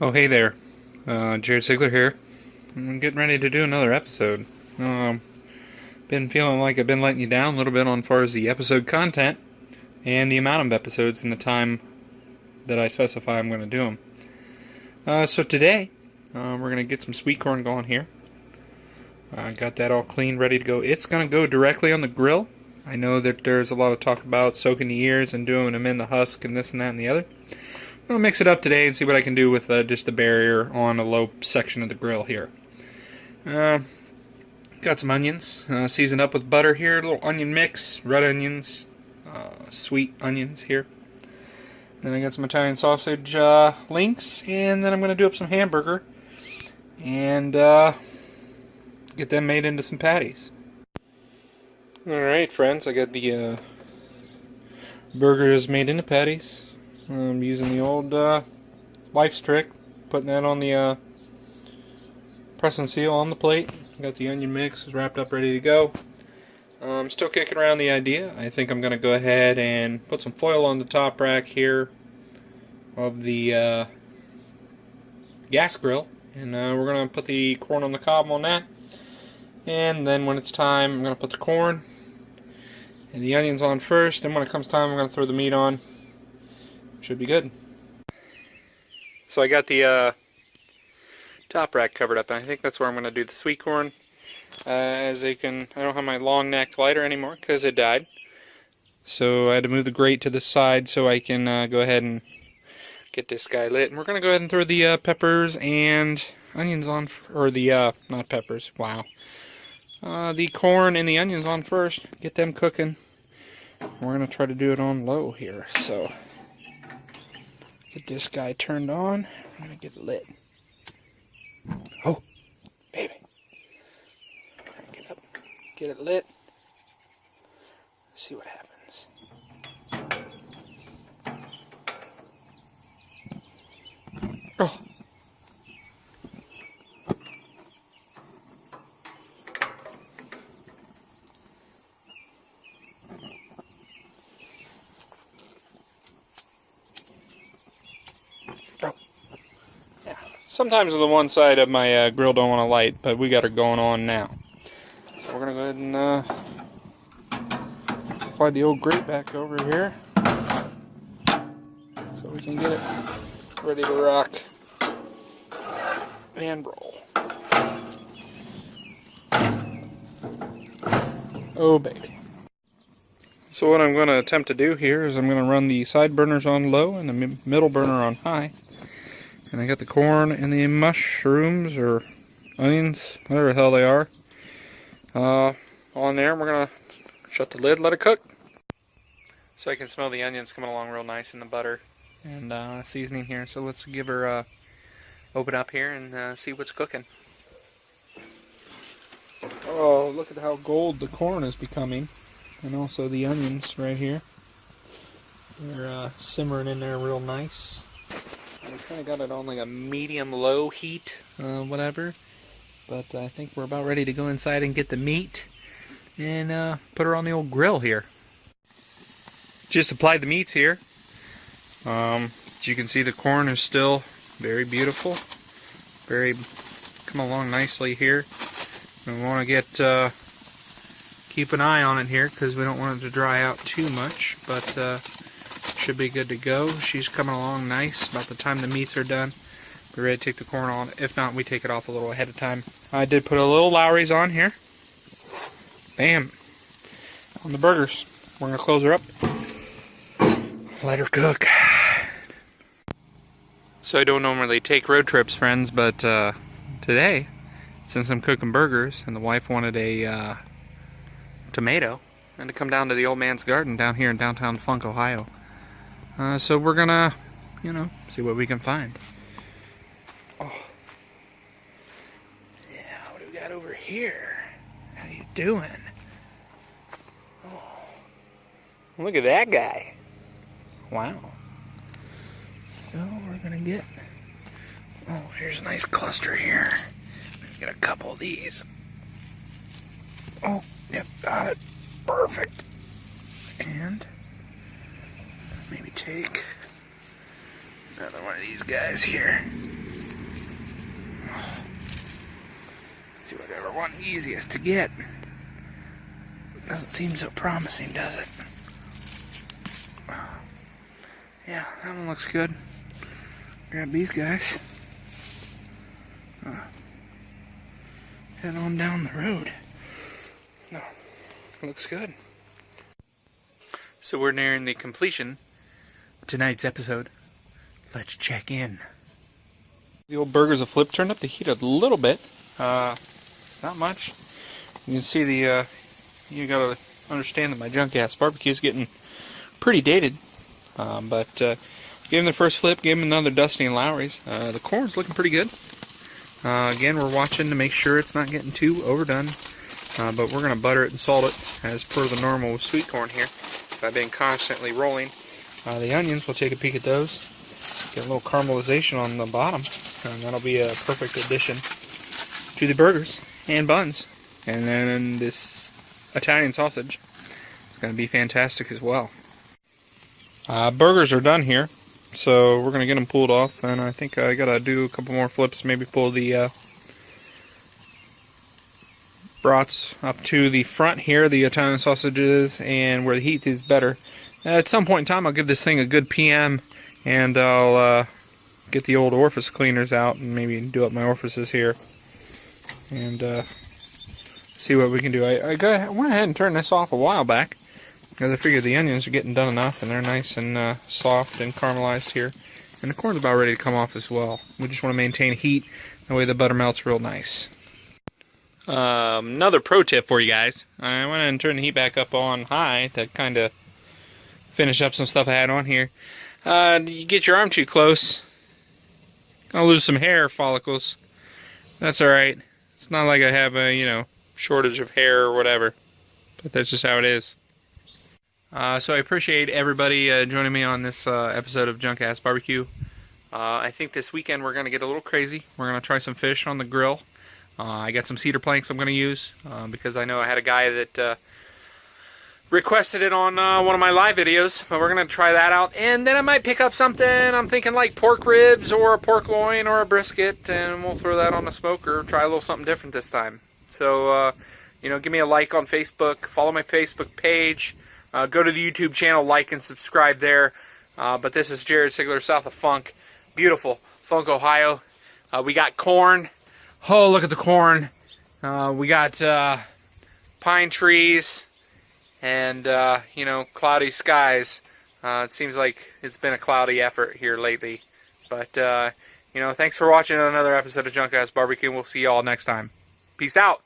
Oh, hey there. Jared Sigler here. I'm getting ready to do another episode. Been feeling like I've been letting you down a little bit on far as the episode content and the amount of episodes and the time that I specify I'm going to do them. So today, we're going to get some sweet corn going here. I got that all clean, ready to go. It's going to go directly on the grill. I know that there's a lot of talk about soaking the ears and doing them in the husk and this and that and the other. I'll mix it up today and see what I can do with just the barrier on a low section of the grill here. Got some onions, seasoned up with butter here, a little onion mix, red onions, sweet onions here. Then I got some Italian sausage links, and then I'm going to do up some hamburger and get them made into some patties. Alright friends, I got the burgers made into patties. I'm using the old wife's trick, putting that on the press and seal on the plate. Got the onion mix wrapped up, ready to go. I'm still kicking around the idea. I think I'm going to go ahead and put some foil on the top rack here of the gas grill, and we're going to put the corn on the cob on that. And then when it's time, I'm going to put the corn and the onions on first, and when it comes time, I'm going to throw the meat on. Should be good. So I got the top rack covered up, and I think that's where I'm going to do the sweet corn. I don't have my long neck lighter anymore because it died. So I had to move the grate to the side so I can go ahead and get this guy lit. And we're going to go ahead and throw the peppers and onions on, or the, not peppers, wow. The corn and the onions on first. Get them cooking. We're going to try to do it on low here, so get this guy turned on. I'm going to get it lit. Oh, baby. Get up. Get it lit. See what happens. Oh. Sometimes the one side of my grill don't want to light, but we got her going on now. So we're going to go ahead and slide the old grate back over here so we can get it ready to rock and roll. Oh baby. So what I'm going to attempt to do here is I'm going to run the side burners on low and the middle burner on high. And I got the corn and the mushrooms, or onions, whatever the hell they are, on there. And we're going to shut the lid, let it cook. So I can smell the onions coming along real nice in the butter and seasoning here. So let's give her open up here and see what's cooking. Oh, look at how gold the corn is becoming. And also the onions right here. They're simmering in there real nice. We kind of got it on like a medium-low heat, whatever. But I think we're about ready to go inside and get the meat and put her on the old grill here. Just applied the meats here. As you can see, the corn is still very beautiful. Come along nicely here. We want to keep an eye on it here because we don't want it to dry out too much. But should be good to go. She's coming along nice. About the time the meats are done, we're ready to take the corn on. If not, we take it off a little ahead of time. I did put a little Lowry's on here. Bam. On the burgers. We're going to close her up. Let her cook. So I don't normally take road trips, friends, but today, since I'm cooking burgers and the wife wanted a tomato, and to come down to the old man's garden down here in downtown Funk, Ohio. So we're gonna, see what we can find. Oh. Yeah, what do we got over here? How you doing? Oh. Look at that guy. Wow. So we're gonna get, here's a nice cluster here. Get a couple of these. Oh, yep, got it. Perfect. And maybe take another one of these guys here. Whichever one easiest to get. Doesn't seem so promising, does it? Yeah, that one looks good. Grab these guys. Head on down the road. No, looks good. So we're nearing the completion of tonight's episode. Let's check in. The old burgers have flipped, turned up the heat a little bit. Not much. You can see the, you gotta understand that my Junk Ass BBQ is getting pretty dated. But gave him the first flip, gave him another Dusty and Lowry's. The corn's looking pretty good. Again, we're watching to make sure it's not getting too overdone. But we're going to butter it and salt it as per the normal with sweet corn here. I've been constantly rolling. The onions, we'll take a peek at those. Get a little caramelization on the bottom. And that'll be a perfect addition to the burgers and buns. And then this Italian sausage is going to be fantastic as well. Burgers are done here. So we're going to get them pulled off, and I think I got to do a couple more flips, maybe pull the brats up to the front here, the Italian sausages, and where the heat is better. At some point in time, I'll give this thing a good PM, and I'll get the old orifice cleaners out and maybe do up my orifices here, and see what we can do. I went ahead and turned this off a while back, because I figured the onions are getting done enough, and they're nice and soft and caramelized here. And the corn's about ready to come off as well. We just want to maintain heat, that way the butter melts real nice. Another pro tip for you guys. I went ahead and turned the heat back up on high to kind of finish up some stuff I had on here. You get your arm too close, I'll lose some hair follicles. That's alright. It's not like I have a, shortage of hair or whatever. But that's just how it is. So I appreciate everybody joining me on this episode of Junk Ass BBQ. I think this weekend we're going to get a little crazy. We're going to try some fish on the grill. I got some cedar planks I'm going to use because I know I had a guy that requested it on one of my live videos. But we're going to try that out. And then I might pick up something. I'm thinking like pork ribs or a pork loin or a brisket. And we'll throw that on the smoker. Try a little something different this time. So, give me a like on Facebook. Follow my Facebook page. Go to the YouTube channel, like and subscribe there. But this is Jared Sigler, south of Funk. Beautiful Funk, Ohio. We got corn. Oh, look at the corn. We got pine trees and, cloudy skies. It seems like it's been a cloudy effort here lately. But, thanks for watching another episode of Junk Ass BBQ. We'll see you all next time. Peace out.